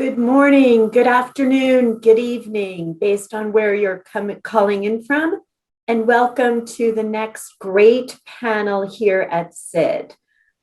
Good morning, good afternoon, good evening, based on where you're calling in from. And welcome to the next great panel here at SID.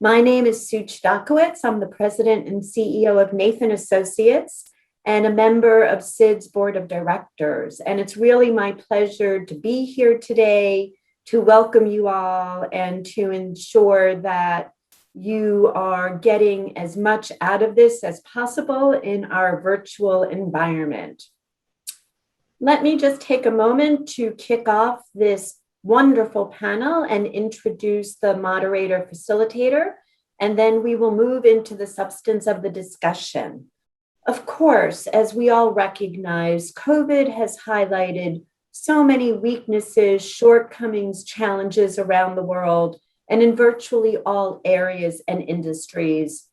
My name is Such Dakowitz. I'm the president and CEO of Nathan Associates and a member of SID's board of directors. And it's really my pleasure to be here today to welcome you all and to ensure that you are getting as much out of this as possible in our virtual environment. Let me just take a moment to kick off this wonderful panel and introduce the moderator facilitator, and then we will move into the substance of the discussion. Of course, as we all recognize, COVID has highlighted so many weaknesses, shortcomings, challenges around the world, and in virtually all areas and industries.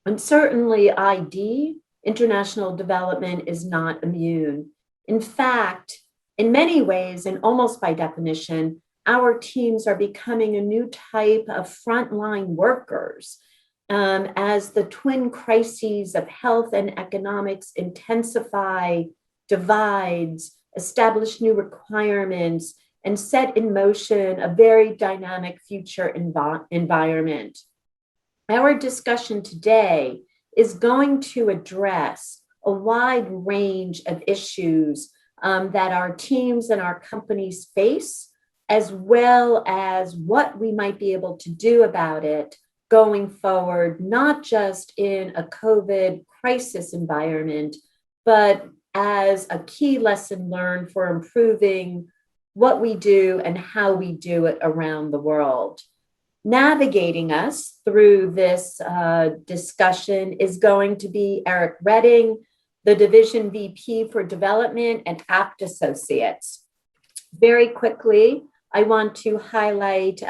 And certainly international development, is not immune. In fact, in many ways, and almost by definition, our teams are becoming a new type of frontline workers as the twin crises of health and economics intensify, divides, establish new requirements, and set in motion a very dynamic future environment. Our discussion today is going to address a wide range of issues that our teams and our companies face, as well as what we might be able to do about it going forward, not just in a COVID crisis environment, but as a key lesson learned for improving what we do and how we do it around the world. Navigating us through this discussion is going to be Eric Redding, the Division VP for Development and ACT Associates. Very quickly, I want to highlight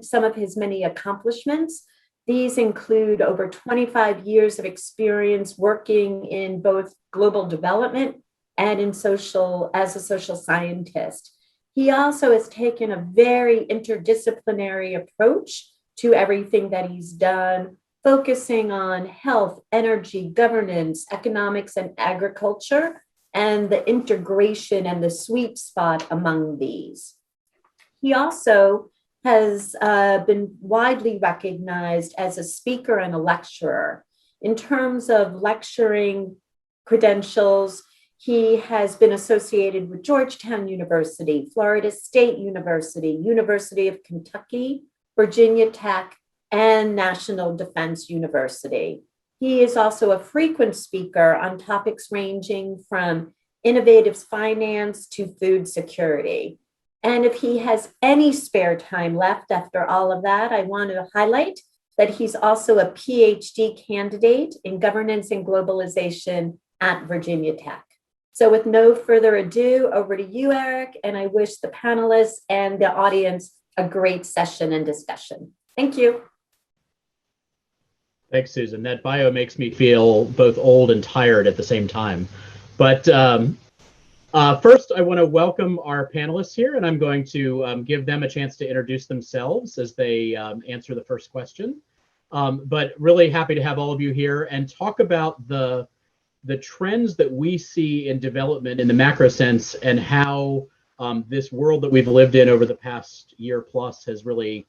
some of his many accomplishments. These include over 25 years of experience working in both global development and as a social scientist. He also has taken a very interdisciplinary approach to everything that he's done, focusing on health, energy, governance, economics, and agriculture, and the integration and the sweet spot among these. He also has been widely recognized as a speaker and a lecturer. In terms of lecturing credentials, he has been associated with Georgetown University, Florida State University, University of Kentucky, Virginia Tech, and National Defense University. He is also a frequent speaker on topics ranging from innovative finance to food security. And if he has any spare time left after all of that, I want to highlight that he's also a PhD candidate in governance and globalization at Virginia Tech. So with no further ado, over to you, Eric, and I wish the panelists and the audience a great session and discussion. Thank you. Thanks, Susan. That bio makes me feel both old and tired at the same time. But first, I want to welcome our panelists here, and I'm going to give them a chance to introduce themselves as they answer the first question. But really happy to have all of you here and talk about the trends that we see in development in the macro sense and how this world that we've lived in over the past year plus has really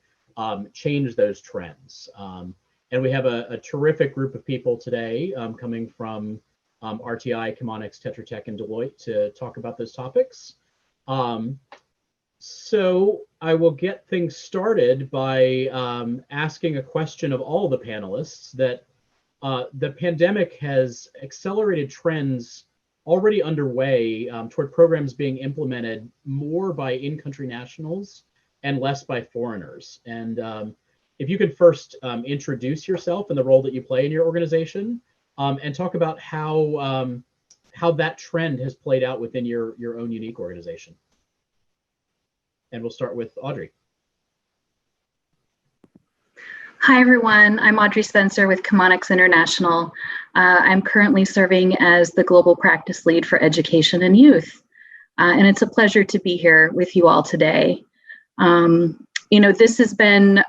changed those trends. And we have a terrific group of people today coming from RTI, Chemonics, Tetra Tech, and Deloitte to talk about those topics. So I will get things started by asking a question of all the panelists that the pandemic has accelerated trends already underway toward programs being implemented more by in-country nationals and less by foreigners. And if you could first introduce yourself and the role that you play in your organization, and talk about how that trend has played out within your own unique organization. And we'll start with Audrey. Hi, everyone. I'm Audrey Spencer with Comonix International. I'm currently serving as the Global Practice Lead for Education and Youth. And it's a pleasure to be here with you all today. You know, this has been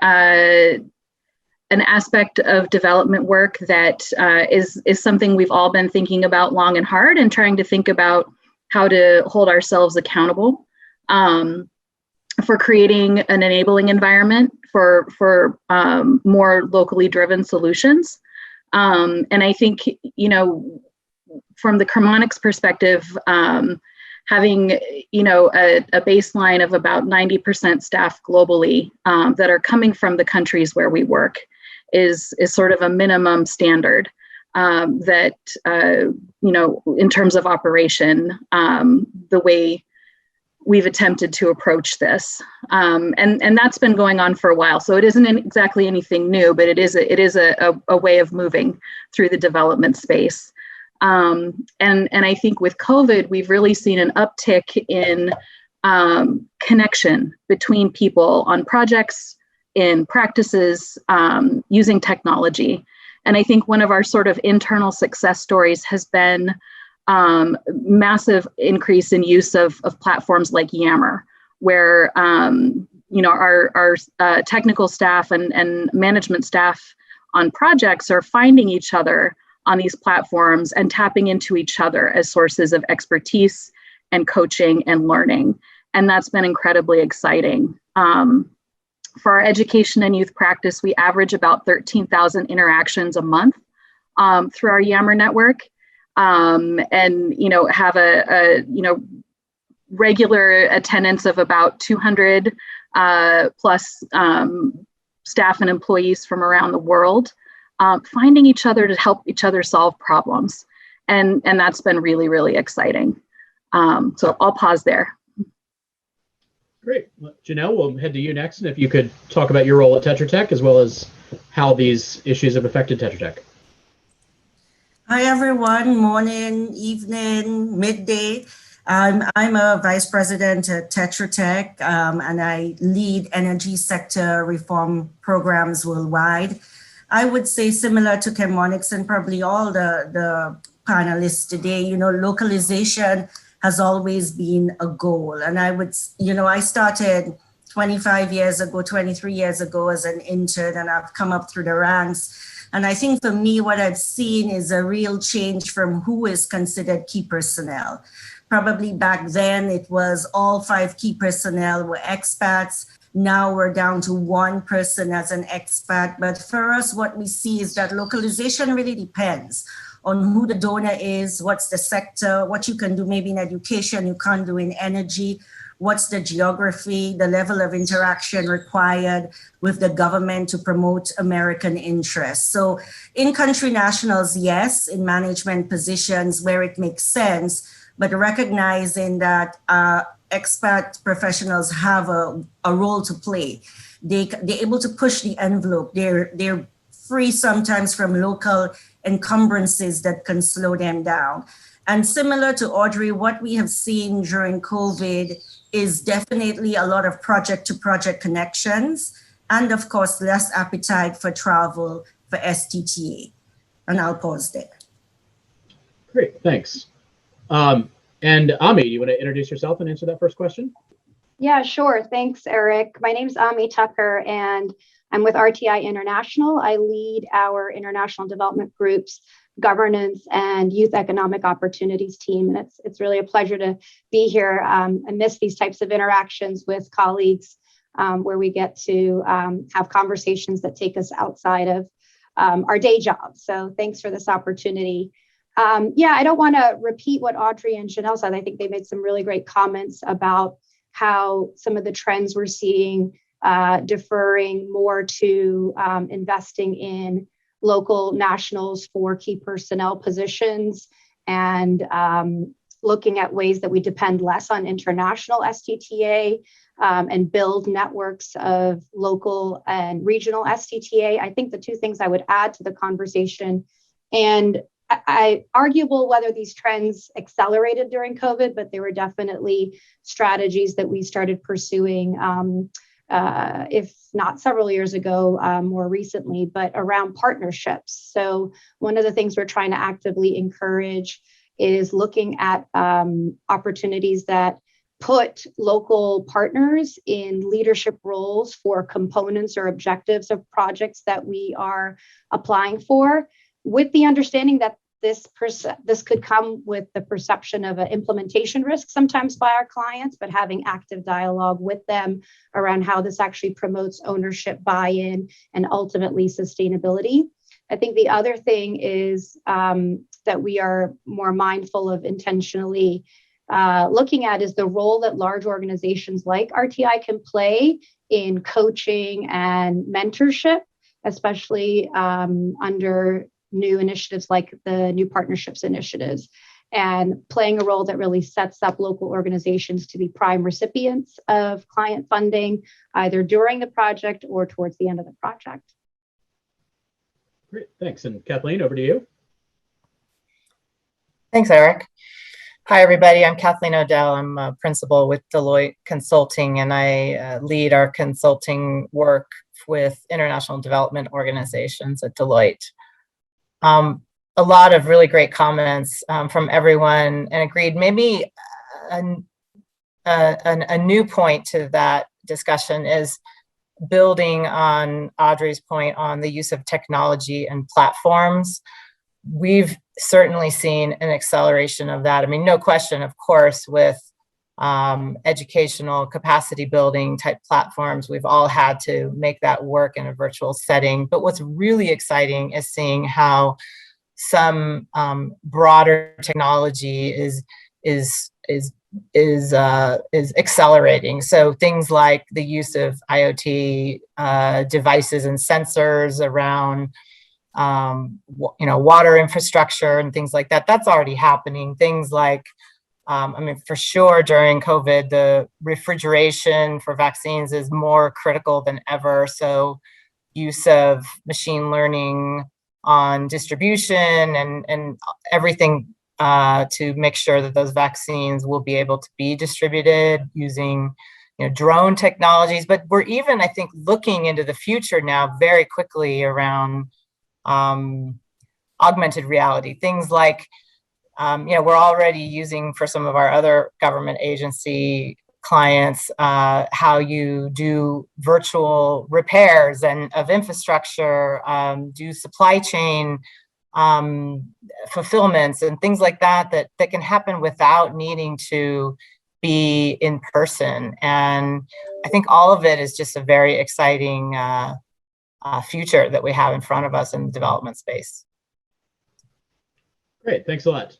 an aspect of development work that is something we've all been thinking about long and hard, and trying to think about how to hold ourselves accountable for creating an enabling environment for more locally driven solutions. And I think, from the Chemonics perspective, having a baseline of about 90% staff globally that are coming from the countries where we work is sort of a minimum standard that in terms of operation, the way we've attempted to approach this, and that's been going on for a while. So it isn't exactly anything new, but it is a way of moving through the development space. And I think with COVID, we've really seen an uptick in connection between people on projects, in practices, using technology. And I think one of our sort of internal success stories has been massive increase in use of platforms like Yammer, where our technical staff and management staff on projects are finding each other on these platforms and tapping into each other as sources of expertise and coaching and learning. And that's been incredibly exciting. For our education and youth practice, we average about 13,000 interactions a month through our Yammer network. And have a regular attendance of about 200 plus staff and employees from around the world, finding each other to help each other solve problems, and that's been really, really exciting. So I'll pause there. Great. Well, Jeannelle, we'll head to you next, and if you could talk about your role at Tetra Tech as well as how these issues have affected Tetra Tech. Hi, everyone. Morning, evening, midday. I'm a vice president at Tetra Tech, and I lead energy sector reform programs worldwide. I would say similar to Chemonics and probably all the panelists today, localization has always been a goal. And I started 23 years ago as an intern, and I've come up through the ranks. And I think for me, what I've seen is a real change from who is considered key personnel. Probably back then, it was all 5 key personnel were expats. Now we're down to 1 person as an expat. But for us, what we see is that localization really depends on who the donor is, what's the sector, what you can do maybe in education, you can't do in energy, what's the geography, the level of interaction required with the government to promote American interests. So in country nationals, yes, in management positions where it makes sense, but recognizing that expat professionals have a role to play. They're able to push the envelope. They're free sometimes from local encumbrances that can slow them down. And similar to Audrey, what we have seen during COVID is definitely a lot of project to project connections, and of course, less appetite for travel for STTA. And I'll pause there. Great, thanks. And Ami, you want to introduce yourself and answer that first question? Yeah, sure. Thanks, Eric. My name is Ami Thakkar, and I'm with RTI International. I lead our international development group's governance and youth economic opportunities team. And it's really a pleasure to be here. I miss these types of interactions with colleagues where we get to have conversations that take us outside of our day jobs. So thanks for this opportunity. I don't want to repeat what Audrey and Jeannelle said. I think they made some really great comments about how some of the trends we're seeing deferring more to investing in local nationals for key personnel positions and looking at ways that we depend less on international STTA and build networks of local and regional STTA. I think the two things I would add to the conversation, and arguable whether these trends accelerated during COVID, but there were definitely strategies that we started pursuing, if not several years ago, more recently, but around partnerships. So one of the things we're trying to actively encourage is looking at opportunities that put local partners in leadership roles for components or objectives of projects that we are applying for, with the understanding that this could come with the perception of an implementation risk sometimes by our clients, but having active dialogue with them around how this actually promotes ownership, buy-in, and ultimately sustainability. I think the other thing is that we are more mindful of intentionally looking at is the role that large organizations like RTI can play in coaching and mentorship, especially under new initiatives like the new partnerships initiatives, and playing a role that really sets up local organizations to be prime recipients of client funding, either during the project or towards the end of the project. Great, thanks. And Kathleen, over to you. Thanks, Eric. Hi, everybody. I'm Kathleen Odell. I'm a principal with Deloitte Consulting, and I lead our consulting work with international development organizations at Deloitte. A lot of really great comments from everyone, and agreed. Maybe a new point to that discussion is building on Audrey's point on the use of technology and platforms. We've certainly seen an acceleration of that. I mean, no question, of course, with educational capacity building type platforms, we've all had to make that work in a virtual setting. But what's really exciting is seeing how some broader technology is accelerating. So things like the use of IoT devices and sensors around water infrastructure and things like that, that's already happening. Things like, I mean, for sure during COVID, the refrigeration for vaccines is more critical than ever. So use of machine learning on distribution and everything to make sure that those vaccines will be able to be distributed using drone technologies. But we're even, I think, looking into the future now very quickly around augmented reality, things like we're already using for some of our other government agency clients how you do virtual repairs and of infrastructure, do supply chain fulfillments and things like that can happen without needing to be in person. And I think all of it is just a very exciting future that we have in front of us in the development space. Great, thanks a lot.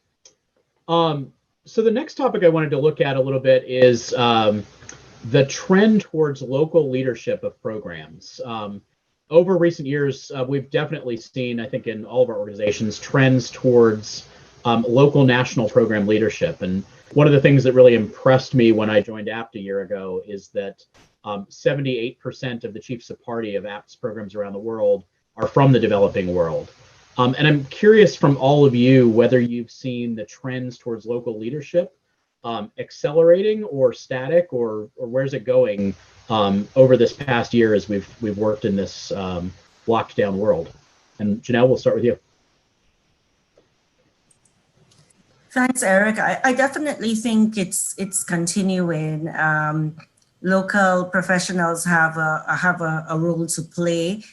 So the next topic I wanted to look at a little bit is the trend towards local leadership of programs. Over recent years, we've definitely seen, I think, in all of our organizations, trends towards local national program leadership. And one of the things that really impressed me when I joined APT a year ago is that 78% of the chiefs of party of APT's programs around the world are from the developing world. And I'm curious from all of you whether you've seen the trends towards local leadership accelerating or static, or where's it going over this past year as we've worked in this locked down world. And Jeannelle, we'll start with you. Thanks, Eric. I definitely think it's continuing. Local professionals have a role to play.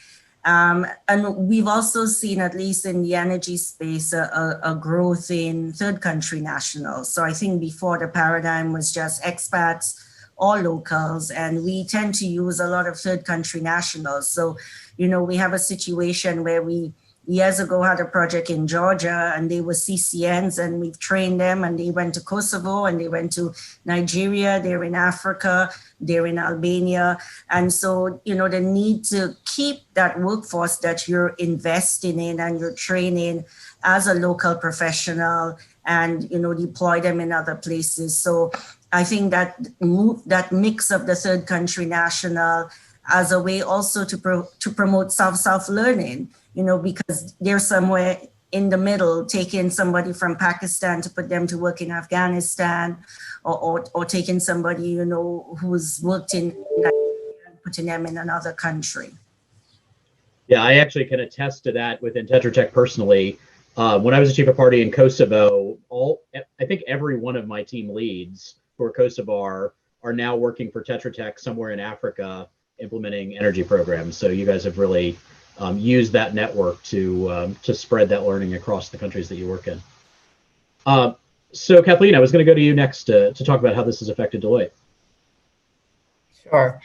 And we've also seen, at least in the energy space, a growth in third country nationals. So I think before the paradigm was just expats or locals, and we tend to use a lot of third country nationals. So, we have a situation where we years ago had a project in Georgia, and they were CCNs, and we've trained them, and they went to Kosovo, and they went to Nigeria, they're in Africa, they're in Albania. And so, the need to keep that workforce that you're investing in and you're training as a local professional and, deploy them in other places. So I think that mix of the third country national as a way also to promote self-learning, because they're somewhere in the middle, taking somebody from Pakistan to put them to work in Afghanistan, or taking somebody, who's worked in Nigeria and putting them in another country. Yeah, I actually can attest to that within Tetra Tech personally. When I was a chief of party in Kosovo, I think every one of my team leads for Kosovar are now working for Tetra Tech somewhere in Africa, implementing energy programs. So you guys have really used that network to spread that learning across the countries that you work in. So Kathleen, I was going to go to you next to talk about how this has affected Deloitte. Sure.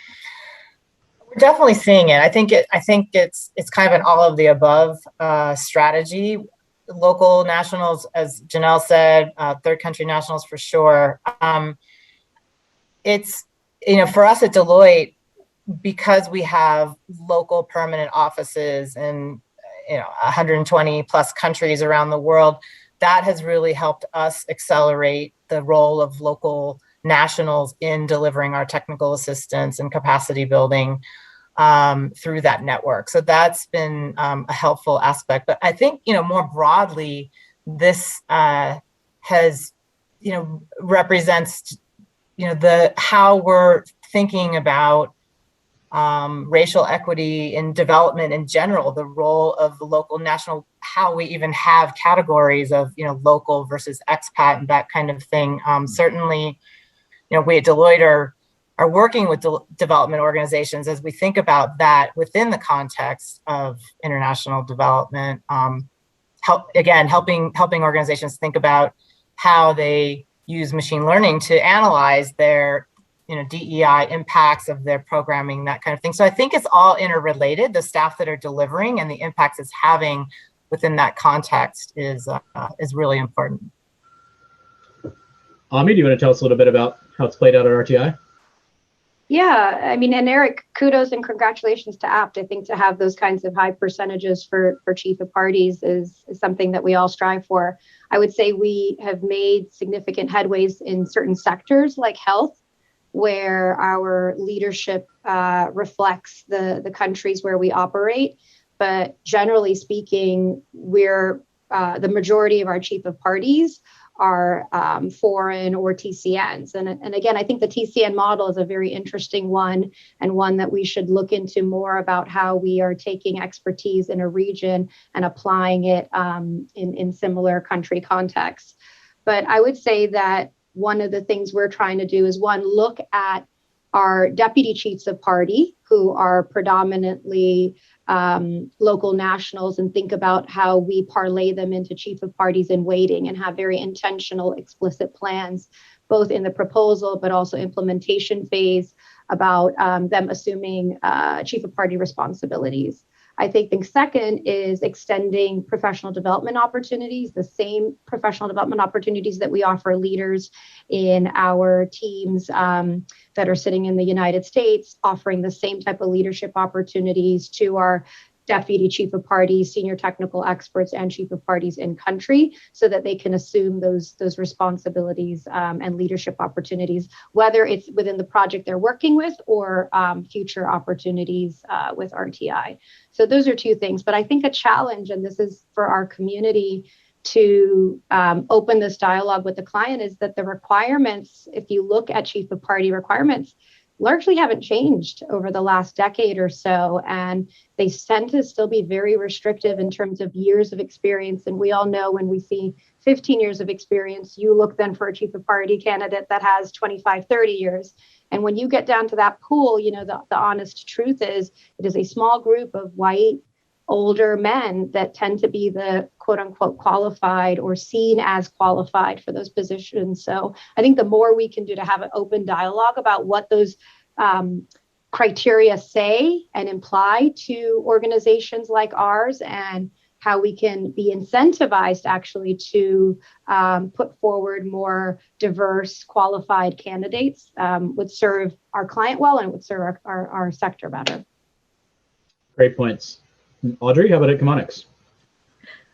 We're definitely seeing it. I think it's kind of an all of the above strategy. Local nationals, as Jeannelle said, third country nationals for sure. It's, for us at Deloitte, because we have local permanent offices in 120 plus countries around the world, that has really helped us accelerate the role of local nationals in delivering our technical assistance and capacity building through that network. So that's been a helpful aspect. But I think, more broadly, this has, represents, how we're thinking about racial equity in development in general, the role of the local, national, how we even have categories of, local versus expat and that kind of thing. Certainly, we at Deloitte are working with development organizations as we think about that within the context of international development. Helping organizations think about how they use machine learning to analyze their DEI impacts of their programming, that kind of thing. So I think it's all interrelated. The staff that are delivering and the impacts it's having within that context is really important. Ami, do you want to tell us a little bit about how it's played out at RTI? Yeah, and Eric, kudos and congratulations to APT. I think to have those kinds of high percentages for chief of parties is something that we all strive for. I would say we have made significant headways in certain sectors like health, where our leadership reflects the countries where we operate. But generally speaking, we're the majority of our chief of parties are foreign or TCNs. And again, I think the TCN model is a very interesting one, and one that we should look into more about how we are taking expertise in a region and applying it in similar country contexts. But I would say that one of the things we're trying to do is, one, look at our deputy chiefs of party, who are predominantly local nationals, and think about how we parlay them into chief of parties in waiting and have very intentional, explicit plans, both in the proposal, but also implementation phase, about them assuming chief of party responsibilities. I think second is extending professional development opportunities, the same professional development opportunities that we offer leaders in our teams that are sitting in the United States, offering the same type of leadership opportunities to our deputy chief of parties, senior technical experts, and chief of parties in country, so that they can assume those responsibilities and leadership opportunities, whether it's within the project they're working with or future opportunities with RTI. So those are two things. But I think a challenge, and this is for our community to open this dialogue with the client, is that the requirements, if you look at chief of party requirements, largely haven't changed over the last decade or so. And they tend to still be very restrictive in terms of years of experience. And we all know, when we see 15 years of experience, you look then for a chief of party candidate that has 25, 30 years. And when you get down to that pool, the honest truth is, it is a small group of white, older men that tend to be the quote unquote qualified, or seen as qualified for those positions. So I think the more we can do to have an open dialogue about what those criteria say and imply to organizations like ours, and how we can be incentivized actually to put forward more diverse, qualified candidates, would serve our client well, and it would serve our sector better. Great points. Audrey, how about at Chemonics?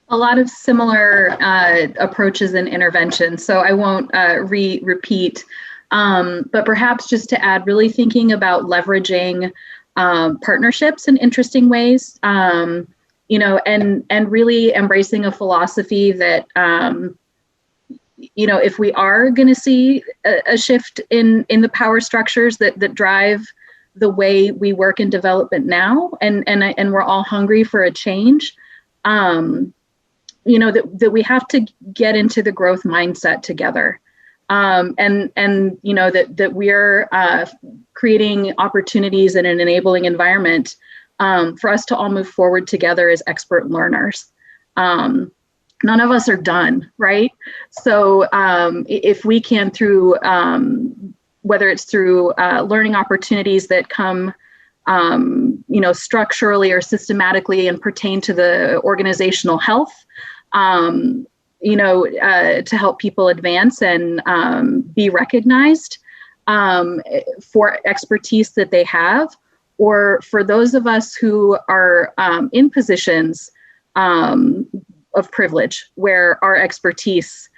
A lot of similar approaches and interventions, so I won't repeat, but perhaps just to add, really thinking about leveraging partnerships in interesting ways, and really embracing a philosophy that, if we are going to see a shift in the power structures that drive the way we work in development now, and we're all hungry for a change, that we have to get into the growth mindset together. and you know that we're creating opportunities and an enabling environment for us to all move forward together as expert learners. None of us are done, right? So if we can, through whether it's through learning opportunities that come you know, structurally or systematically and pertain to the organizational health, you know, to help people advance and be recognized for expertise that they have, or for those of us who are in positions of privilege where our expertise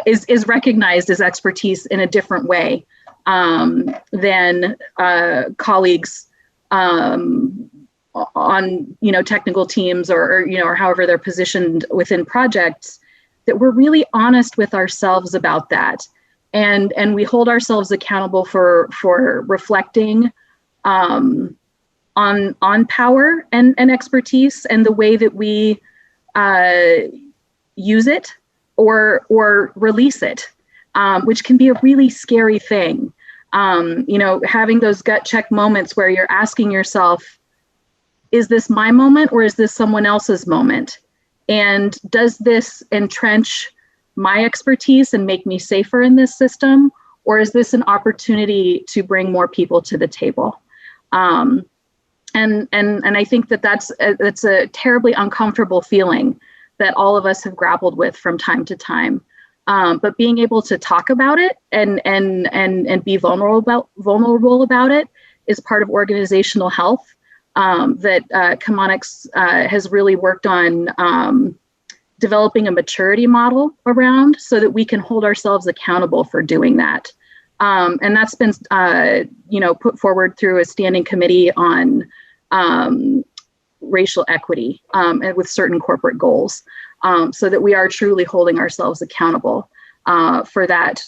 is recognized as expertise in a different way than colleagues on, you know, technical teams or you know, or however they're positioned within projects, that we're really honest with ourselves about that. And we hold ourselves accountable for reflecting on power and expertise and the way that we use it or release it, which can be a really scary thing. You know, having those gut check moments where you're asking yourself, is this my moment or is this someone else's moment? And does this entrench my expertise and make me safer in this system? Or is this an opportunity to bring more people to the table? And I think that's a terribly uncomfortable feeling that all of us have grappled with from time to time. But being able to talk about it and be vulnerable about it is part of organizational health that Chemonics has really worked on developing a maturity model around, so that we can hold ourselves accountable for doing that. And that's been you know, put forward through a standing committee on racial equity and with certain corporate goals, so that we are truly holding ourselves accountable for that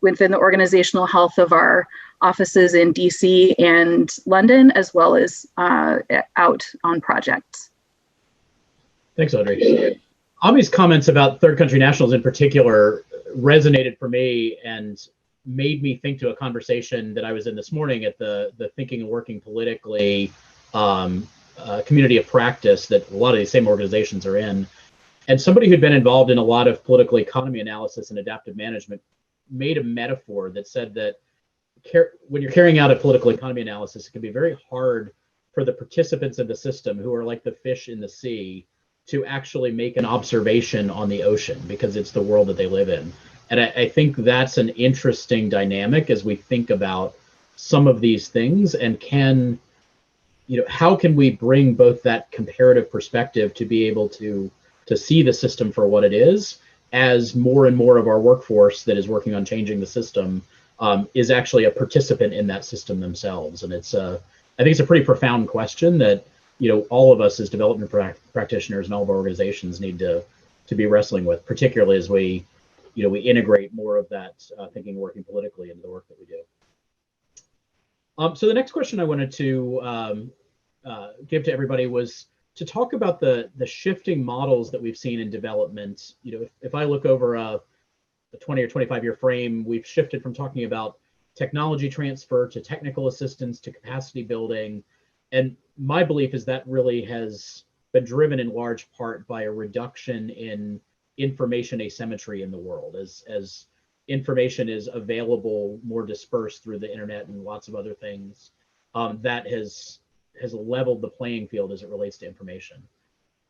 within the organizational health of our offices in DC and London, as well as out on projects. Thanks, Audrey. Ami's comments about third country nationals in particular resonated for me and made me think to a conversation that I was in this morning at the Thinking and Working Politically community of practice that a lot of these same organizations are in. And somebody who'd been involved in a lot of political economy analysis and adaptive management made a metaphor that said that when you're carrying out a political economy analysis, it can be very hard for the participants in the system, who are like the fish in the sea, to actually make an observation on the ocean, because it's the world that they live in. And I think that's an interesting dynamic as we think about some of these things, and how can we bring both that comparative perspective to be able to see the system for what it is, as more and more of our workforce that is working on changing the system is actually a participant in that system themselves. And I think it's a pretty profound question that all of us as development practitioners and all of our organizations need to be wrestling with, particularly as we integrate more of that thinking, working politically into the work that we do. So the next question I wanted to give to everybody was to talk about the shifting models that we've seen in development. If I look over a 20 or 25 year frame, we've shifted from talking about technology transfer to technical assistance to capacity building. And my belief is that really has been driven in large part by a reduction in information asymmetry in the world. As information is available more dispersed through the internet and lots of other things, that has leveled the playing field as it relates to information.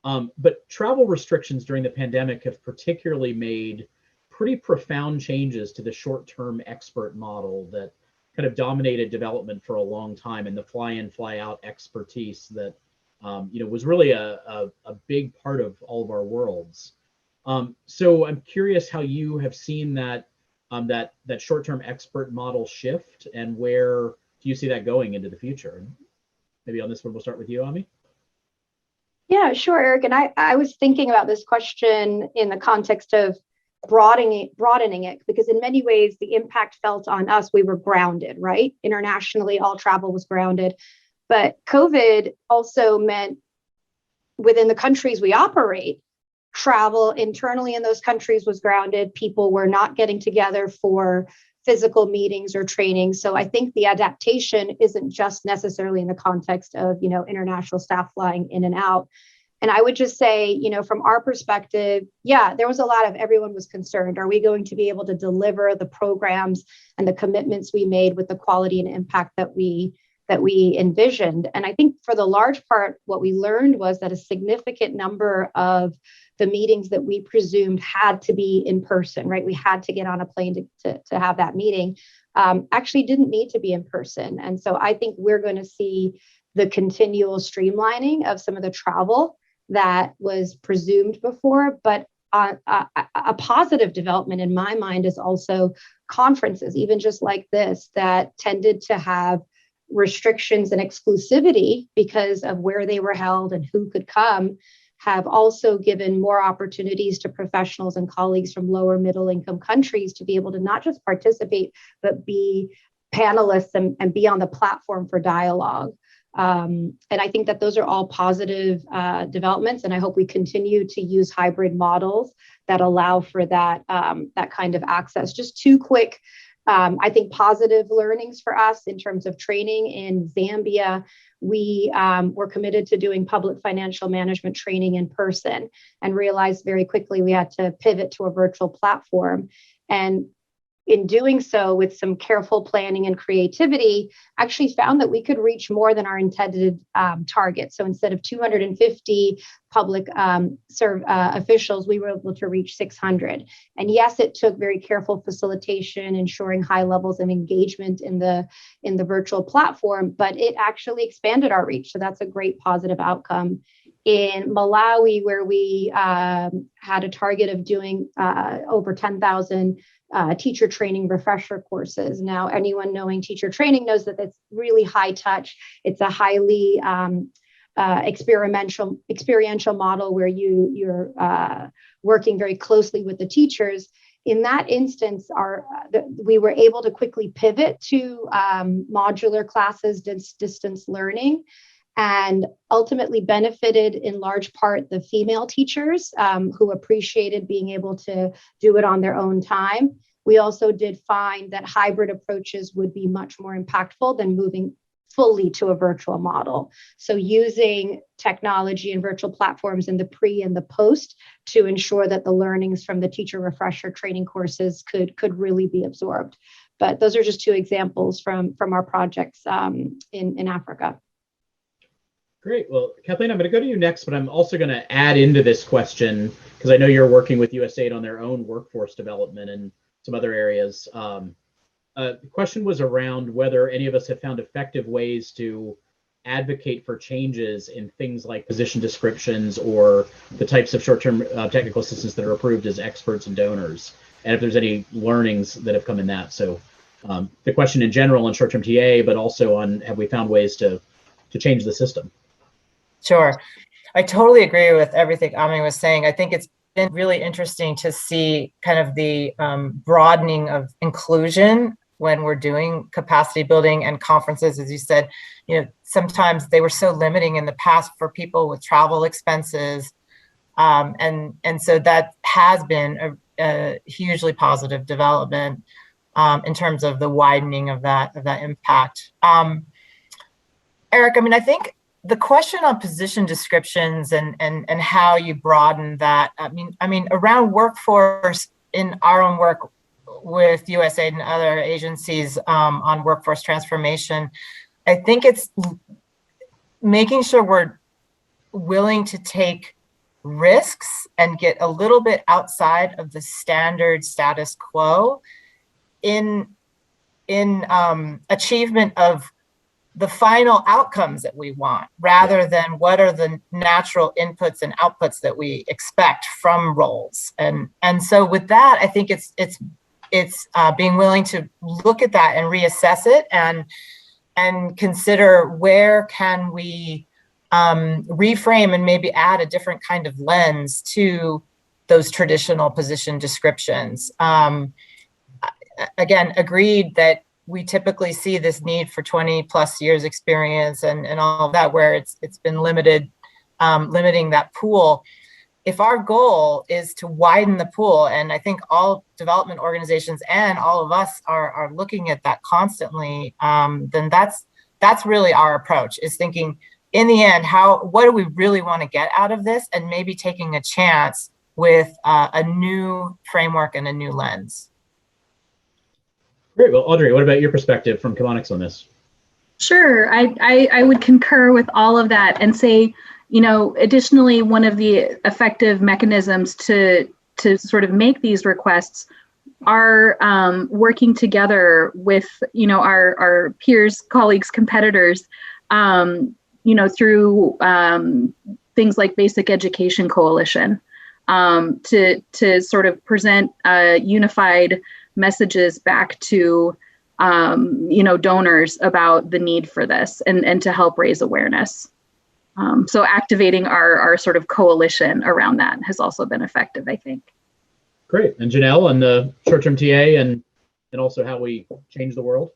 But travel restrictions during the pandemic have particularly made pretty profound changes to the short-term expert model that kind of dominated development for a long time, and the fly-in, fly-out expertise that was really a big part of all of our worlds. So I'm curious how you have seen that that short-term expert model shift, and where do you see that going into the future? Maybe on this one, we'll start with you, Ami. Yeah, sure, Eric. And I was thinking about this question in the context of broadening it, because in many ways, the impact felt on us, we were grounded, right? Internationally, all travel was grounded. But COVID also meant within the countries we operate, travel internally in those countries was grounded. People were not getting together for physical meetings or training. So I think the adaptation isn't just necessarily in the context of, international staff flying in and out. And I would just say, from our perspective, yeah, there was a lot of, everyone was concerned. Are we going to be able to deliver the programs and the commitments we made with the quality and impact that we envisioned? And I think for the large part, what we learned was that a significant number of the meetings that we presumed had to be in person, right? We had to get on a plane to have that meeting, actually didn't need to be in person. And so I think we're going to see the continual streamlining of some of the travel that was presumed before. But a positive development in my mind is also conferences, even just like this, that tended to have restrictions and exclusivity because of where they were held and who could come, have also given more opportunities to professionals and colleagues from lower middle income countries to be able to not just participate, but be panelists and be on the platform for dialogue. And I think that those are all positive developments. And I hope we continue to use hybrid models that allow for that, that kind of access. Just two quick, I think, positive learnings for us in terms of training. In Zambia, we were committed to doing public financial management training in person and realized very quickly we had to pivot to a virtual platform. And in doing so, with some careful planning and creativity, actually found that we could reach more than our intended target. So instead of 250 public officials, we were able to reach 600. And yes, it took very careful facilitation, ensuring high levels of engagement in the virtual platform, but it actually expanded our reach. So that's a great positive outcome. In Malawi, where we had a target of doing over 10,000 teacher training refresher courses. Now, anyone knowing teacher training knows that it's really high touch. It's a highly experiential model where you're working very closely with the teachers. In that instance, we were able to quickly pivot to modular classes, distance learning, and ultimately benefited in large part the female teachers who appreciated being able to do it on their own time. We also did find that hybrid approaches would be much more impactful than moving fully to a virtual model. So using technology and virtual platforms in the pre and the post to ensure that the learnings from the teacher refresher training courses could really be absorbed. But those are just two examples from our projects in Africa. Great. Well, Kathleen, I'm going to go to you next, but I'm also going to add into this question, because I know you're working with USAID on their own workforce development and some other areas. The question was around whether any of us have found effective ways to advocate for changes in things like position descriptions or the types of short-term technical assistants that are approved as experts and donors, and if there's any learnings that have come in that. So the question in general on short-term TA, but also on have we found ways to change the system? Sure. I totally agree with everything Ami was saying. I think it's been really interesting to see kind of the broadening of inclusion when we're doing capacity building and conferences. As you said, sometimes they were so limiting in the past for people with travel expenses. And so that has been a hugely positive development in terms of the widening of that impact. Eric, I think the question on position descriptions and how you broaden that, I mean, around workforce in our own work with USAID and other agencies on workforce transformation, I think it's making sure we're willing to take risks and get a little bit outside of the standard status quo in achievement of the final outcomes that we want, rather than what are the natural inputs and outputs that we expect from roles. And so with that, I think it's being willing to look at that and reassess it and consider where can we reframe and maybe add a different kind of lens to those traditional position descriptions. Again, agreed that we typically see this need for 20 plus years experience and all of that, where it's been limiting that pool. if our goal is to widen the pool, and I think all development organizations and all of us are looking at that constantly, then that's really our approach, is thinking in the end, what do we really want to get out of this, and maybe taking a chance with a new framework and a new lens. Great. Well, Audrey, what about your perspective from Chemonics on this? Sure, I would concur with all of that and say, additionally, one of the effective mechanisms to sort of make these requests are working together with, our peers, colleagues, competitors, through things like Basic Education Coalition, to sort of present unified messages back to donors about the need for this and to help raise awareness. So activating our sort of coalition around that has also been effective, I think. Great. And Jeannelle, on the short-term TA and also how we change the world?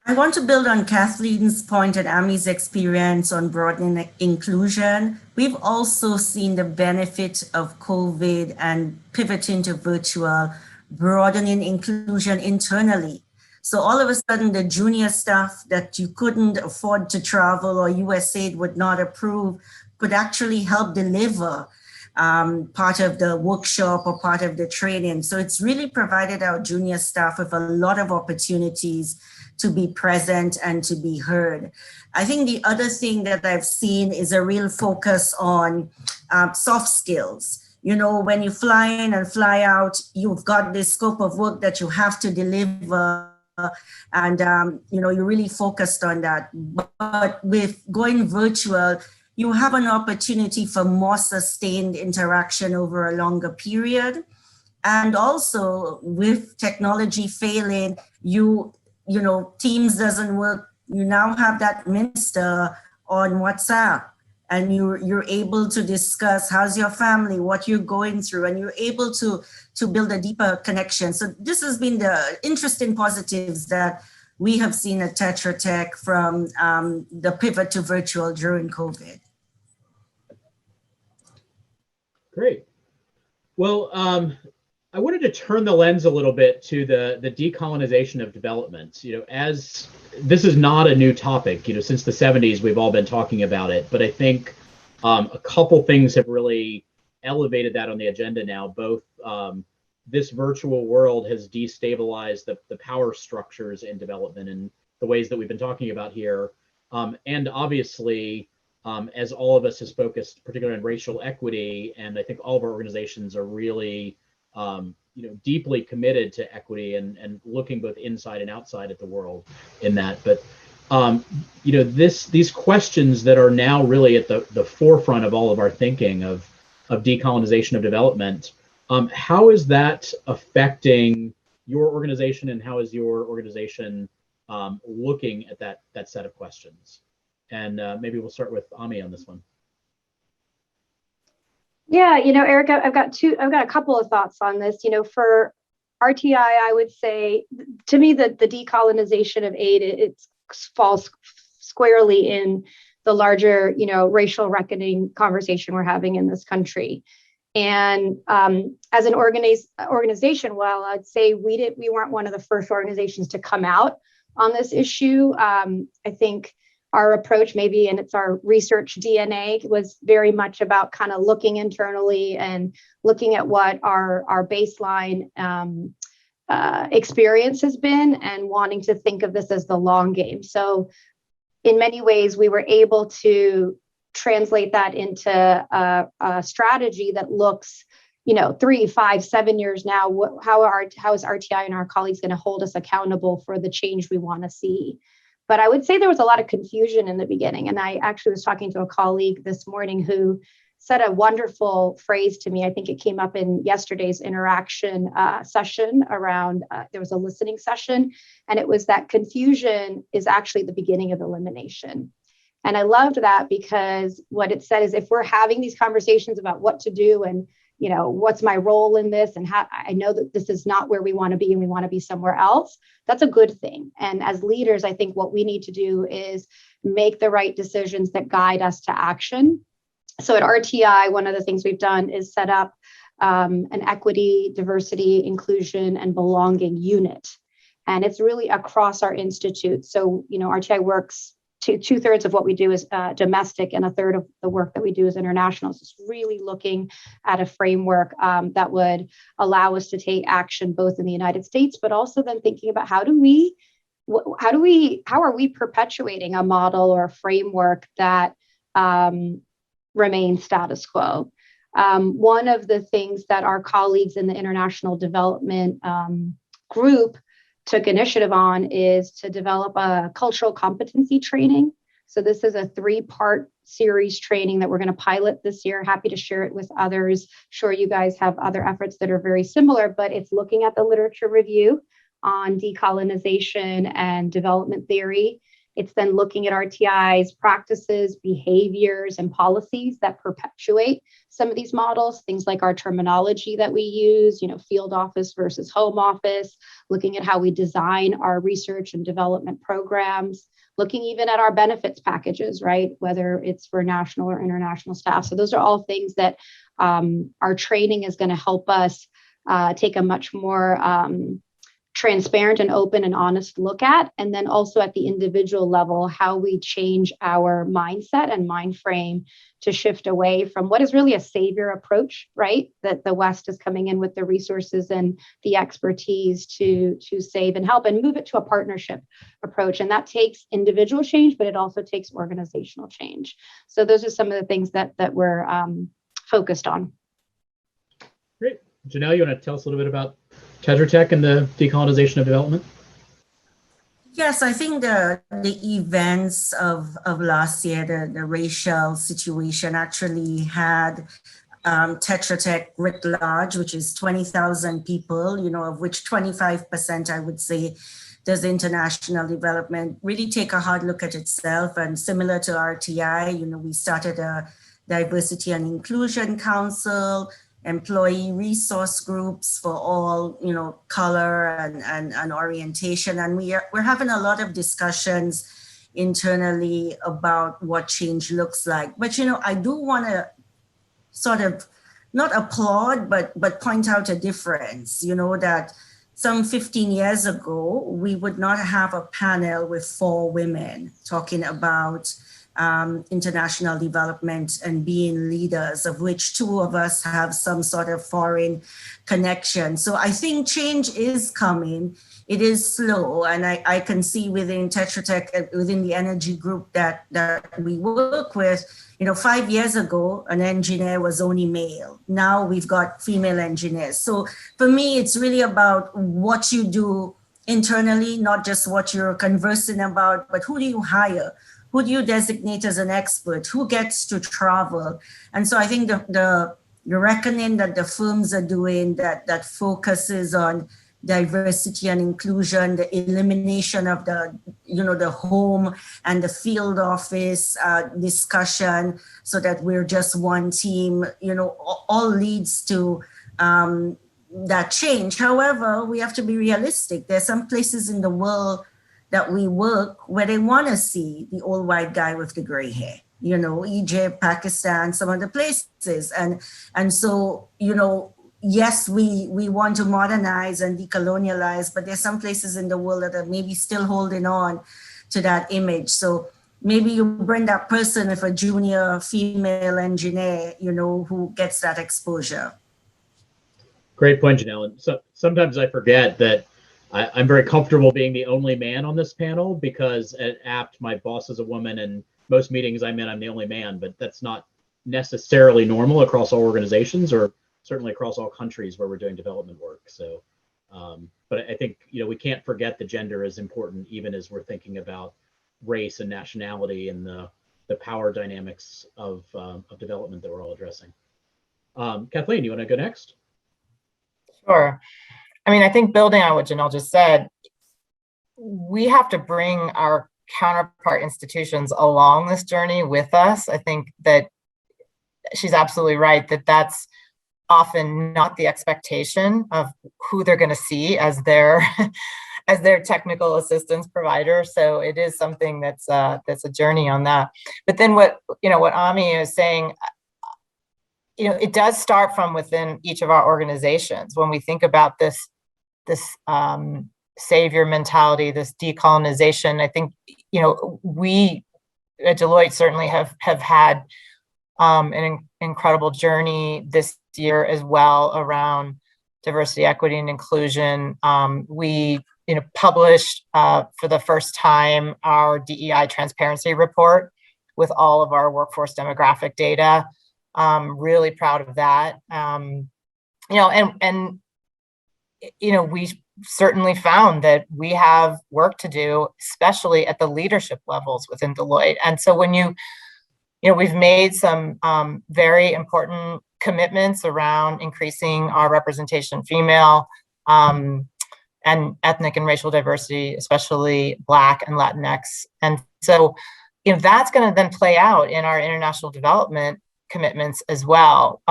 I want to build on Kathleen's point and Ami's experience on broadening inclusion. We've also seen the benefit of COVID and pivoting to virtual, broadening inclusion internally. So all of a sudden, the junior staff that you couldn't afford to travel or USAID would not approve could actually help deliver part of the workshop or part of the training. So it's really provided our junior staff with a lot of opportunities to be present and to be heard. I think the other thing that I've seen is a real focus on soft skills. When you fly in and fly out, you've got this scope of work that you have to deliver, and you're really focused on that. But with going virtual, you have an opportunity for more sustained interaction over a longer period. And also with technology failing, Teams doesn't work. You now have that minister on WhatsApp, and you're able to discuss how's your family, what you're going through, and you're able to build a deeper connection. So this has been the interesting positives that we have seen at Tetra Tech from the pivot to virtual during COVID. Great. Well, I wanted to turn the lens a little bit to the decolonization of development. As this is not a new topic, since the 70s, we've all been talking about it, but I think a couple things have really elevated that on the agenda now. Both this virtual world has destabilized the power structures in development in the ways that we've been talking about here. And obviously, as all of us has focused particularly on racial equity, and I think all of our organizations are really deeply committed to equity and looking both inside and outside at the world in that. But these questions that are now really at the forefront of all of our thinking of decolonization of development, how is that affecting your organization, and how is your organization looking at that set of questions? And maybe we'll start with Ami on this one. Yeah, Eric, I've got a couple of thoughts on this. For RTI, I would say, to me, the decolonization of aid, it falls squarely in the larger, racial reckoning conversation we're having in this country. And as an organization, well, I'd say we weren't one of the first organizations to come out on this issue. I think our approach, maybe, and it's our research DNA, was very much about kind of looking internally and looking at what our baseline experience has been, and wanting to think of this as the long game. So in many ways, we were able to translate that into a strategy that looks, 3, 5, 7 years now. How is RTI and our colleagues going to hold us accountable for the change we want to see? But I would say there was a lot of confusion in the beginning. And I actually was talking to a colleague this morning who said a wonderful phrase to me. I think it came up in yesterday's interaction session around, there was a listening session, and it was that confusion is actually the beginning of elimination. And I loved that, because what it said is, if we're having these conversations about what to do and what's my role in this, and how I know that this is not where we want to be and we want to be somewhere else, that's a good thing. And as leaders, I think what we need to do is make the right decisions that guide us to action. So at RTI, one of the things we've done is set up an equity, diversity, inclusion, and belonging unit. And it's really across our institute. So, RTI works, two-thirds of what we do is domestic, and a third of the work that we do is international. So it's really looking at a framework that would allow us to take action both in the United States, but also then thinking about how are we perpetuating a model or a framework that remains status quo. One of the things that our colleagues in the international development group took initiative on is to develop a cultural competency training. So this is a 3-part series training that we're going to pilot this year. Happy to share it with others. Sure, you guys have other efforts that are very similar, but it's looking at the literature review on decolonization and development theory. It's then looking at RTI's practices, behaviors, and policies that perpetuate some of these models, things like our terminology that we use, field office versus home office, looking at how we design our research and development programs, looking even at our benefits packages, right? Whether it's for national or international staff. So those are all things that our training is going to help us take a much more transparent and open and honest look at, and then also at the individual level, how we change our mindset and mind frame to shift away from what is really a savior approach, right? That the West is coming in with the resources and the expertise to save and help, and move it to a partnership approach. And that takes individual change, but it also takes organizational change. So those are some of the things that we're focused on. Great. Jeannelle, you want to tell us a little bit about Tedra Tech and the decolonization of development? Yes, I think the events of last year, the racial situation actually had Tetra Tech writ large, which is 20,000 people, of which 25%, I would say, does international development, really take a hard look at itself. And similar to RTI, we started a diversity and inclusion council, employee resource groups for all, color and orientation. And we're having a lot of discussions internally about what change looks like. But, I do want to sort of not applaud, but point out a difference, that some 15 years ago, we would not have a panel with 4 women talking about international development and being leaders, of which 2 of us have some sort of foreign connection. So I think change is coming. It is slow. And I can see within Tetra Tech, within the energy group that we work with, 5 years ago, an engineer was only male. Now we've got female engineers. So for me, it's really about what you do internally, not just what you're conversing about, but who do you hire? Who do you designate as an expert? Who gets to travel? And so I think the reckoning that the firms are doing that focuses on diversity and inclusion, the elimination of the home and the field office discussion, so that we're just one team, all leads to that change. However, we have to be realistic. There's some places in the world that we work where they want to see the old white guy with the gray hair, Egypt, Pakistan, some of the places. And so, yes, we want to modernize and decolonialize, but there's some places in the world that are maybe still holding on to that image. So maybe you bring that person with a junior female engineer, who gets that exposure. Great point, Jeannelle. And so sometimes I forget that I'm very comfortable being the only man on this panel, because at APT, my boss is a woman, and most meetings I'm in, I'm the only man, but that's not necessarily normal across all organizations, or certainly across all countries where we're doing development work. So, but I think, we can't forget the gender is important, even as we're thinking about race and nationality and the power dynamics of development that we're all addressing. Kathleen, you want to go next? Sure. I think building on what Jeannelle just said, we have to bring our counterpart institutions along this journey with us. I think that she's absolutely right that that's often not the expectation of who they're going to see as their technical assistance provider. So it is something that's a journey on that. But then what Ami is saying, it does start from within each of our organizations. When we think about this savior mentality, this decolonization, I think, we at Deloitte certainly have had an incredible journey this year as well around diversity, equity, and inclusion. We published for the first time our DEI transparency report with all of our workforce demographic data. Really proud of that. We certainly found that we have work to do, especially at the leadership levels within Deloitte. And so when we've made some very important commitments around increasing our representation female and ethnic and racial diversity, especially Black and Latinx. And so, that's going to then play out in our international development commitments as well,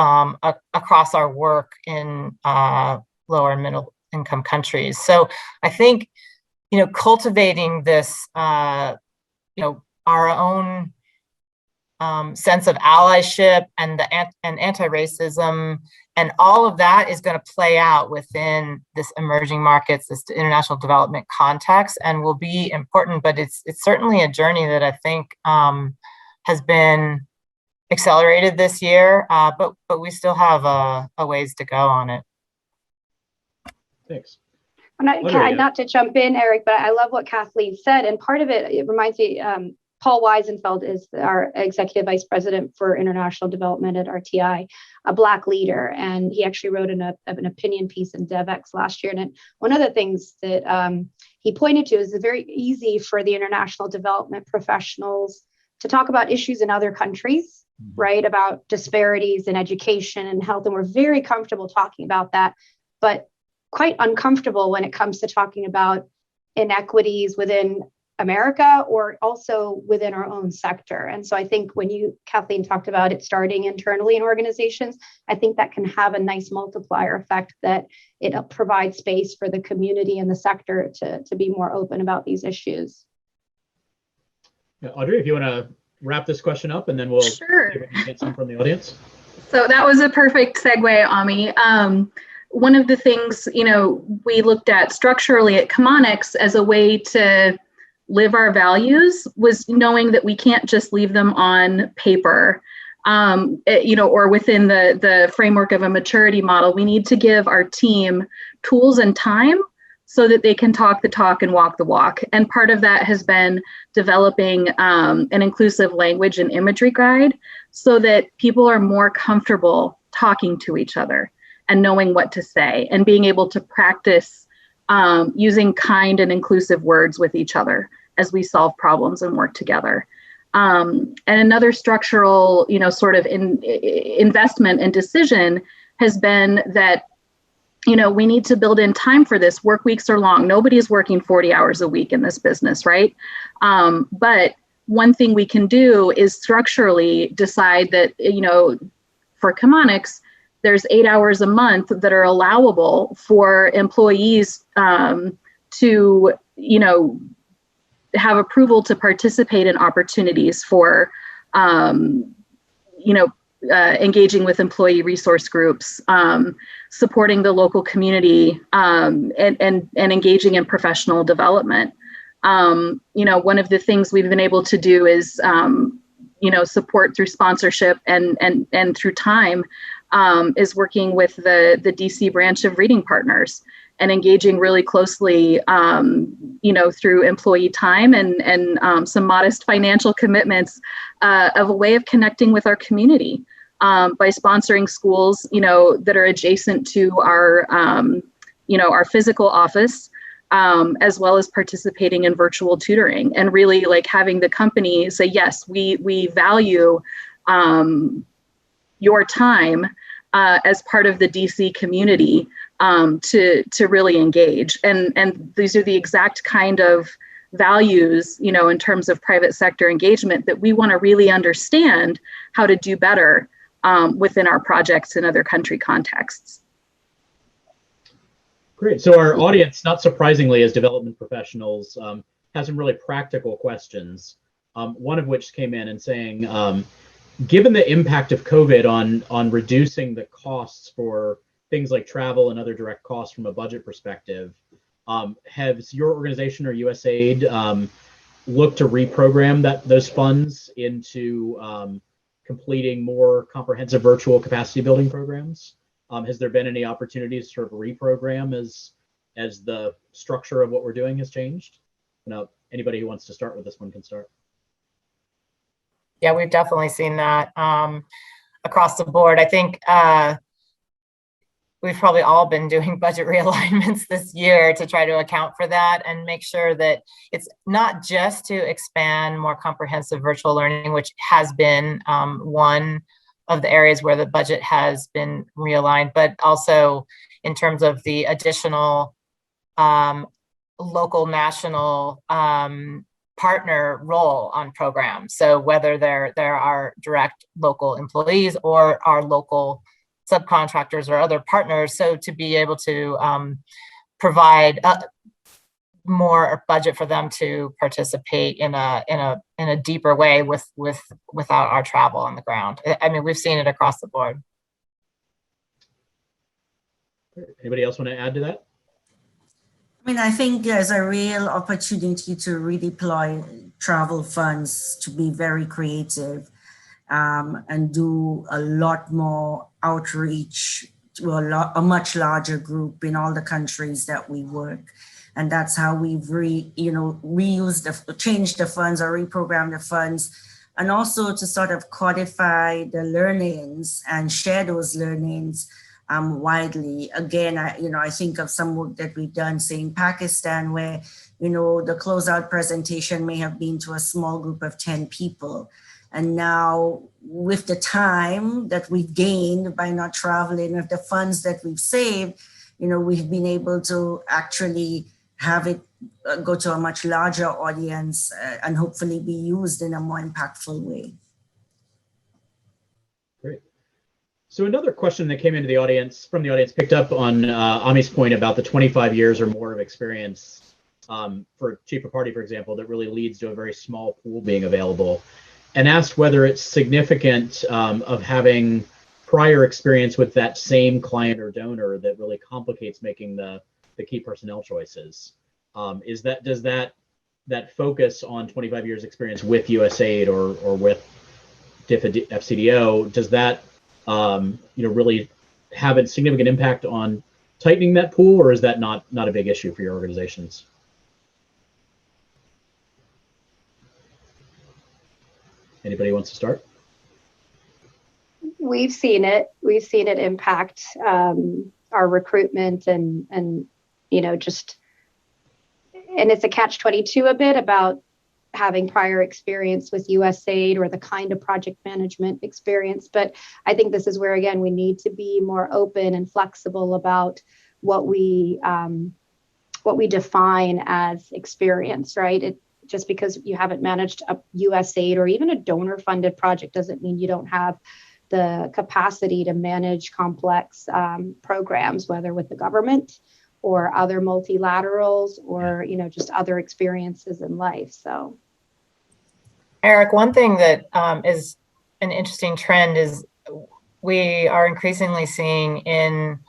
across our work in lower and middle income countries. So I think, cultivating this, our own sense of allyship and anti-racism, and all of that is going to play out within this emerging markets, this international development context, and will be important. But it's certainly a journey that I think has been accelerated this year, but we still have a ways to go on it. Thanks. Not to jump in, Eric, but I love what Kathleen said, and part of it reminds me. Paul Weisenfeld is our Executive Vice President for International Development at RTI, a Black leader, and he actually wrote an opinion piece in DevX last year. And one of the things that he pointed to is it's very easy for the international development professionals to talk about issues in other countries, right? About disparities in education and health, and we're very comfortable talking about that, but quite uncomfortable when it comes to talking about inequities within America or also within our own sector. And so I think when Kathleen, talked about it starting internally in organizations, I think that can have a nice multiplier effect, that it provides space for the community and the sector to be more open about these issues. Yeah, Audrey, if you want to wrap this question up, and then we'll get some from the audience. So that was a perfect segue, Ami. One of the things, we looked at structurally at Comonix as a way to live our values was knowing that we can't just leave them on paper, or within the framework of a maturity model. We need to give our team tools and time so that they can talk the talk and walk the walk. And part of that has been developing an inclusive language and imagery guide so that people are more comfortable talking to each other and knowing what to say and being able to practice using kind and inclusive words with each other as we solve problems and work together. And another structural, sort of investment and decision has been that, we need to build in time for this. Work weeks are long. Nobody's working 40 hours a week in this business, right? But one thing we can do is structurally decide that, for Chemonics, there's 8 hours a month that are allowable for employees to, have approval to participate in opportunities for, engaging with employee resource groups, supporting the local community, and engaging in professional development. One of the things we've been able to do is, support through sponsorship and through time, is working with the DC branch of Reading Partners and engaging really closely, through employee time and some modest financial commitments of a way of connecting with our community by sponsoring schools, that are adjacent to our, our physical office, as well as participating in virtual tutoring and really like having the company say, yes, we value your time as part of the DC community to really engage. And these are the exact kind of values, in terms of private sector engagement that we want to really understand how to do better within our projects in other country contexts. Great. So our audience, not surprisingly, as development professionals, has some really practical questions. One of which came in and saying, given the impact of COVID on reducing the costs for things like travel and other direct costs from a budget perspective, has your organization or USAID looked to reprogram those funds into completing more comprehensive virtual capacity building programs? Has there been any opportunities to sort of reprogram as the structure of what we're doing has changed? Anybody who wants to start with this one can start. Yeah, we've definitely seen that across the board. I think we've probably all been doing budget realignments this year to try to account for that and make sure that it's not just to expand more comprehensive virtual learning, which has been one of the areas where the budget has been realigned, but also in terms of the additional local, national partner role on programs. So whether there are direct local employees or our local subcontractors or other partners, so to be able to provide more budget for them to participate in a deeper way without our travel on the ground. I mean, we've seen it across the board. Anybody else want to add to that? I mean, I think there's a real opportunity to redeploy travel funds to be very creative and do a lot more outreach to a much larger group in all the countries that we work. And that's how we've changed the funds or reprogrammed the funds, and also to sort of codify the learnings and share those learnings widely. Again, I think of some work that we've done, say in Pakistan, where, the closeout presentation may have been to a small group of 10 people. And now with the time that we've gained by not traveling, with the funds that we've saved, we've been able to actually have it go to a much larger audience and hopefully be used in a more impactful way. Great. So another question that came into the audience, from the audience, picked up on Ami's point about the 25 years or more of experience for cheaper party, for example, that really leads to a very small pool being available, and asked whether it's significant of having prior experience with that same client or donor that really complicates making the key personnel choices. Does that focus on 25 years experience with USAID or with FCDO, does that really have a significant impact on tightening that pool, or is that not a big issue for your organizations? Anybody wants to start? We've seen it impact our recruitment and it's a catch-22 a bit about having prior experience with USAID or the kind of project management experience. But I think this is where, again, we need to be more open and flexible about what we define as experience, right? Just because you haven't managed a USAID or even a donor-funded project doesn't mean you don't have the capacity to manage complex programs, whether with the government or other multilaterals or just other experiences in life. So, Eric, one thing that is an interesting trend is we are increasingly seeing in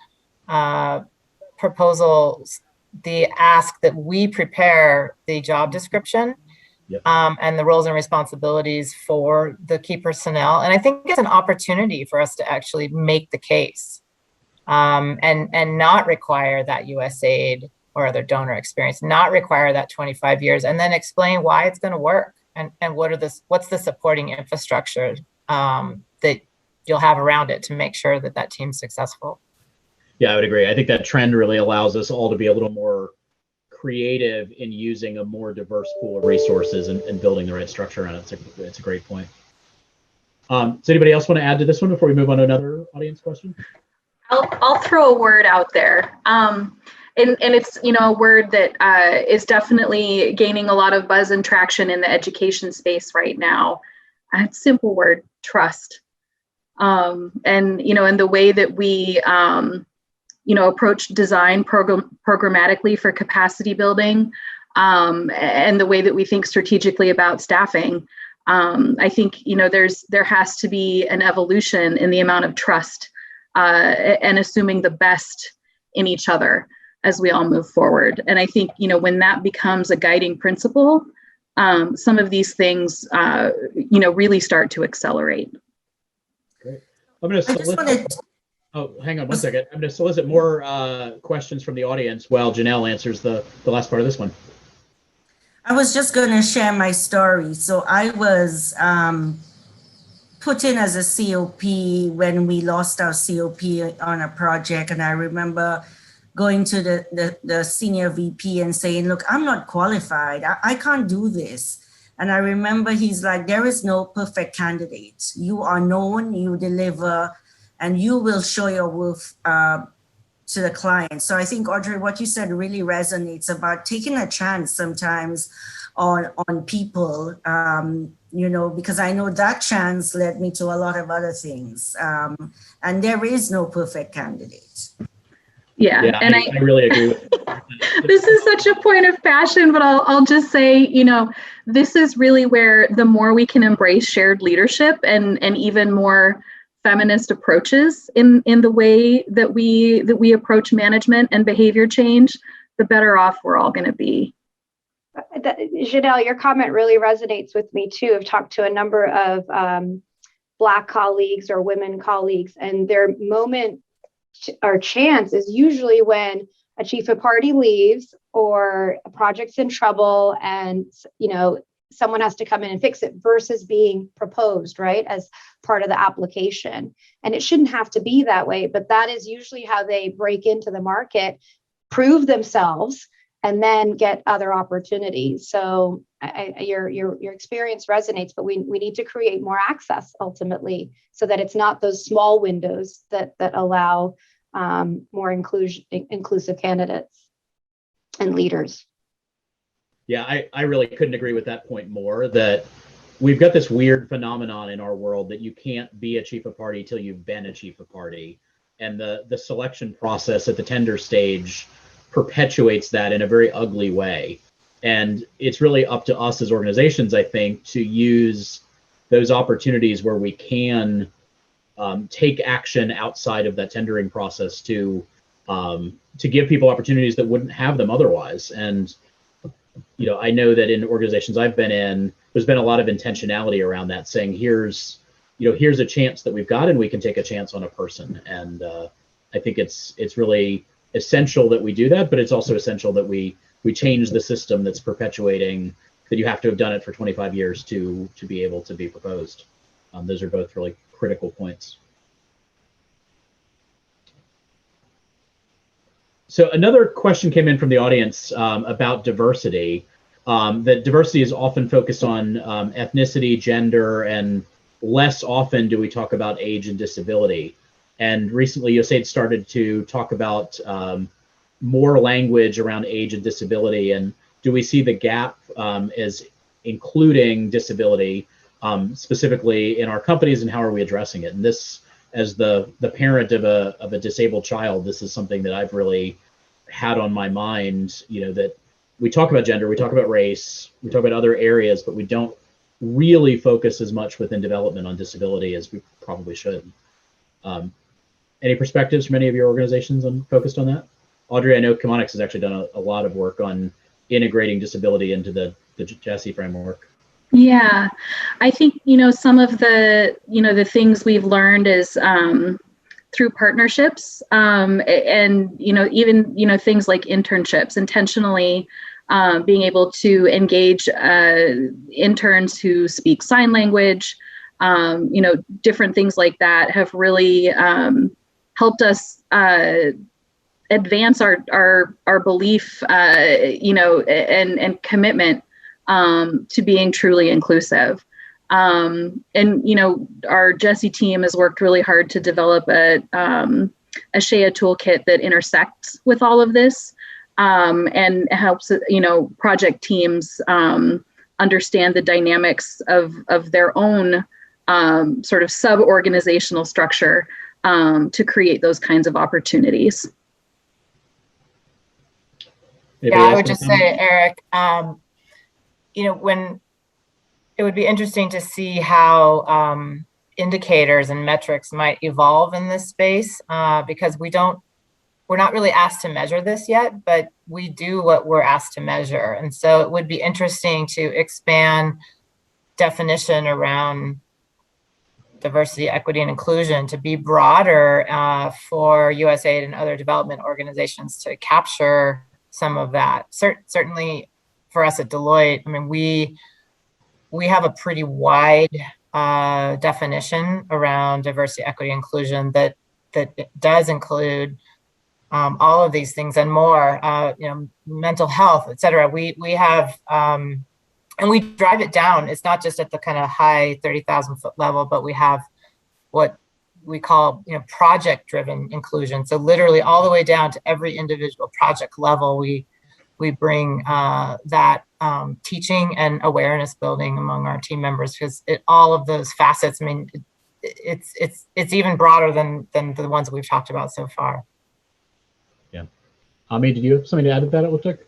proposals the ask that we prepare the job description. Yep. And the roles and responsibilities for the key personnel. And I think it's an opportunity for us to actually make the case and not require that USAID or other donor experience, not require that 25 years, and then explain why it's going to work and what's the supporting infrastructure that you'll have around it to make sure that team's successful. Yeah, I would agree. I think that trend really allows us all to be a little more creative in using a more diverse pool of resources and building the right structure around it. It's a great point. Does anybody else want to add to this one before we move on to another audience question? I'll throw a word out there. And it's a word that is definitely gaining a lot of buzz and traction in the education space right now. It's a simple word: trust. And the way that we approach design programmatically for capacity building, and the way that we think strategically about staffing. I think, there has to be an evolution in the amount of trust and assuming the best in each other as we all move forward. And I think, when that becomes a guiding principle, some of these things, really start to accelerate. Great. I'm going to solicit. Oh, hang on one second. I'm going to solicit more questions from the audience while Jeannelle answers the last part of this one. I was just going to share my story. So I was put in as a COP when we lost our COP on a project. And I remember going to the senior VP and saying, look, I'm not qualified. I can't do this. And I remember he's like, there is no perfect candidate. You are known, you deliver, and you will show your worth to the client. So I think, Audrey, what you said really resonates about taking a chance sometimes on people, because I know that chance led me to a lot of other things. And there is no perfect candidate. Yeah, and I really agree with that. This is such a point of passion, but I'll just say, this is really where the more we can embrace shared leadership and even more feminist approaches in the way that we approach management and behavior change, the better off we're all going to be. Jeannelle, your comment really resonates with me too. I've talked to a number of Black colleagues or women colleagues, and their moment or chance is usually when a chief of party leaves or a project's in trouble and someone has to come in and fix it versus being proposed, right, as part of the application. And it shouldn't have to be that way, but that is usually how they break into the market, prove themselves, and then get other opportunities. So your experience resonates, but we need to create more access ultimately so that it's not those small windows that allow more inclusive candidates and leaders. Yeah, I really couldn't agree with that point more, that we've got this weird phenomenon in our world that you can't be a chief of party till you've been a chief of party. And the selection process at the tender stage perpetuates that in a very ugly way. And it's really up to us as organizations, I think, to use those opportunities where we can take action outside of that tendering process to give people opportunities that wouldn't have them otherwise. And I know that in organizations I've been in, there's been a lot of intentionality around that, saying here's a chance that we've got, and we can take a chance on a person. And I think it's really essential that we do that, but it's also essential that we change the system that's perpetuating that you have to have done it for 25 years to be able to be proposed. Those are both really critical points. So another question came in from the audience about diversity, that diversity is often focused on ethnicity, gender, and less often do we talk about age and disability. And recently USAID started to talk about more language around age and disability. And do we see the gap as including disability specifically in our companies, and how are we addressing it? And this, as the parent of a disabled child, this is something that I've really had on my mind, that we talk about gender, we talk about race, we talk about other areas, but we don't really focus as much within development on disability as we probably should. Any perspectives from any of your organizations focused on that? Audrey, I know Chemonics has actually done a lot of work on integrating disability into the JASI framework. Yeah, I think, some of the things we've learned is through partnerships and, even, things like internships, intentionally being able to engage interns who speak sign language, different things like that have really helped us advance our belief, and commitment to being truly inclusive. And, our JESI team has worked really hard to develop a SHEA toolkit that intersects with all of this and helps, project teams understand the dynamics of their own sort of sub-organizational structure to create those kinds of opportunities. Yeah, I would just say, Eric, when it would be interesting to see how indicators and metrics might evolve in this space, because we're not really asked to measure this yet, but we do what we're asked to measure. And so it would be interesting to expand definition around diversity, equity, and inclusion to be broader for USAID and other development organizations to capture some of that. Certainly for us at Deloitte, I mean, we have a pretty wide definition around diversity, equity, inclusion that does include all of these things and more, mental health, et cetera. We have, and we drive it down. It's not just at the kind of high 30,000 foot level, but we have what we call, project-driven inclusion. So literally all the way down to every individual project level, we bring that teaching and awareness building among our team members, because all of those facets, I mean, it's even broader than the ones we've talked about so far. Yeah. Ami, did you have something to add to that, it looked like?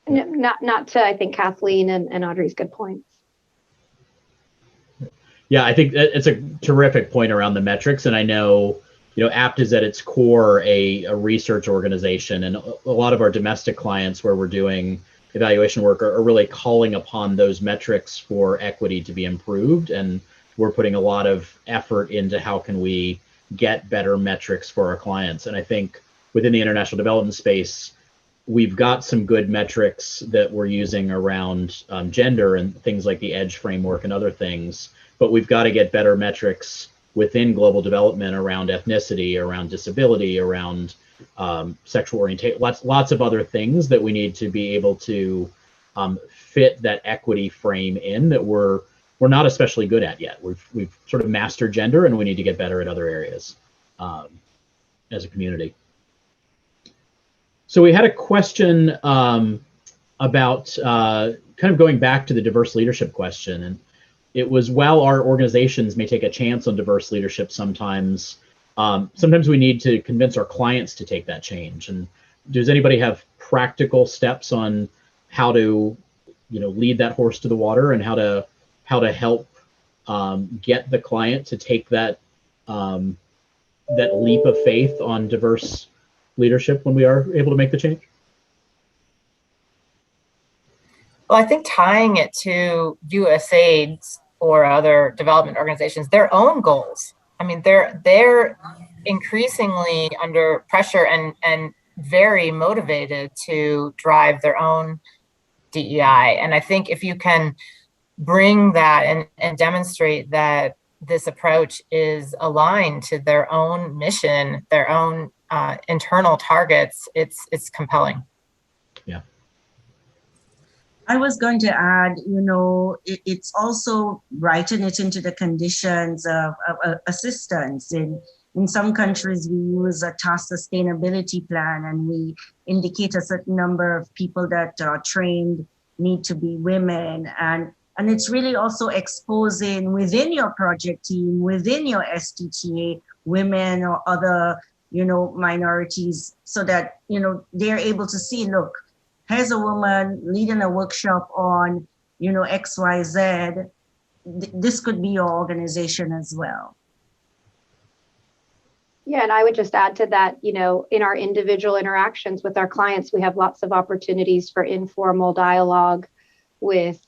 Not to, I think, Kathleen and Audrey's good points. Yeah, I think it's a terrific point around the metrics. And I know, APT is at its core a research organization, and a lot of our domestic clients where we're doing evaluation work are really calling upon those metrics for equity to be improved. And we're putting a lot of effort into how can we get better metrics for our clients. And I think within the international development space, we've got some good metrics that we're using around gender and things like the EDGE framework and other things, but we've got to get better metrics within global development around ethnicity, around disability, around sexual orientation, lots of other things that we need to be able to fit that equity frame in that we're not especially good at yet. We've sort of mastered gender, and we need to get better at other areas as a community. So we had a question about kind of going back to the diverse leadership question, and it was, while our organizations may take a chance on diverse leadership sometimes, sometimes we need to convince our clients to take that change. And does anybody have practical steps on how to, lead that horse to the water, and how to help get the client to take that that leap of faith on diverse leadership when we are able to make the change? Well, I think tying it to USAID's or other development organizations, their own goals. I mean, they're increasingly under pressure and very motivated to drive their own DEI. And I think if you can bring that and demonstrate that this approach is aligned to their own mission, their own internal targets, it's compelling. Yeah. I was going to add, it's also writing it into the conditions of assistance. In some countries, we use a task sustainability plan, and we indicate a certain number of people that are trained need to be women. And it's really also exposing within your project team, within your SDTA, women or other, minorities, so that, they're able to see, look, here's a woman leading a workshop on, XYZ. This could be your organization as well. Yeah, and I would just add to that, in our individual interactions with our clients, we have lots of opportunities for informal dialogue with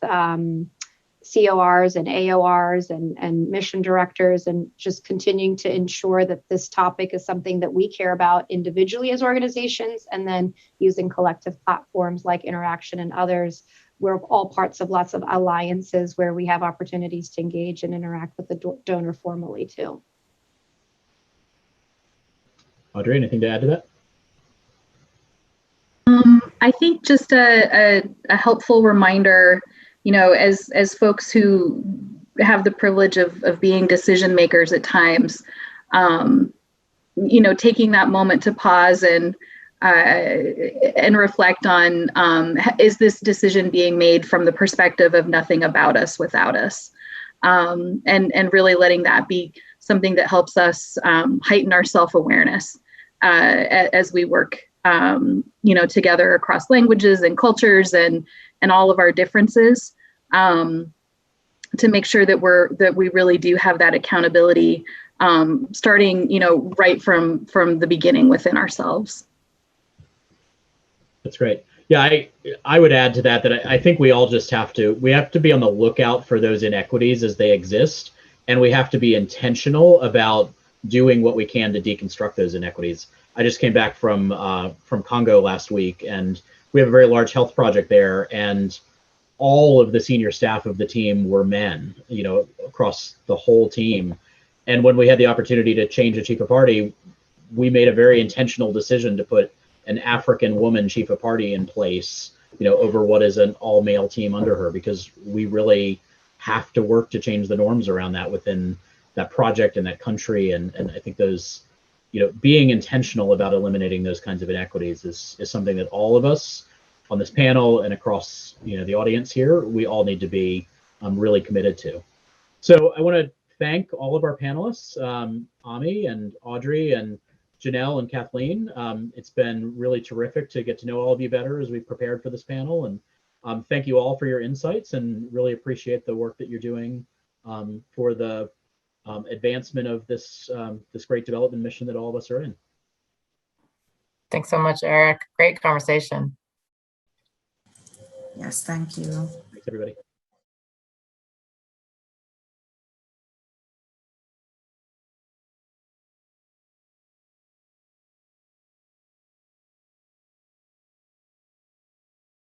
CORs and AORs and mission directors, and just continuing to ensure that this topic is something that we care about individually as organizations, and then using collective platforms like Interaction and others. We're all parts of lots of alliances where we have opportunities to engage and interact with the donor formally too. Audrey, anything to add to that? I think just a helpful reminder, as folks who have the privilege of being decision makers at times, taking that moment to pause and reflect on, is this decision being made from the perspective of nothing about us without us? And really letting that be something that helps us heighten our self-awareness as we work together across languages and cultures, and and all of our differences, to make sure that we really do have that accountability, starting, right from the beginning within ourselves. That's great. Yeah, I would add to that I think we all just have to be on the lookout for those inequities as they exist, and we have to be intentional about doing what we can to deconstruct those inequities. I just came back from Congo last week, and we have a very large health project there, and all of the senior staff of the team were men, across the whole team. And when we had the opportunity to change the chief of party, we made a very intentional decision to put an African woman chief of party in place, over what is an all male team under her, because we really have to work to change the norms around that within that project and that country. And I think those, being intentional about eliminating those kinds of inequities is something that all of us on this panel and across, the audience here, we all need to be really committed to. So I want to thank all of our panelists, Ami and Audrey and Jeannelle and Kathleen. It's been really terrific to get to know all of you better as we've prepared for this panel. And thank you all for your insights, and really appreciate the work that you're doing for the advancement of this great development mission that all of us are in. Thanks so much, Eric. Great conversation. Yes, thank you. Thanks, everybody.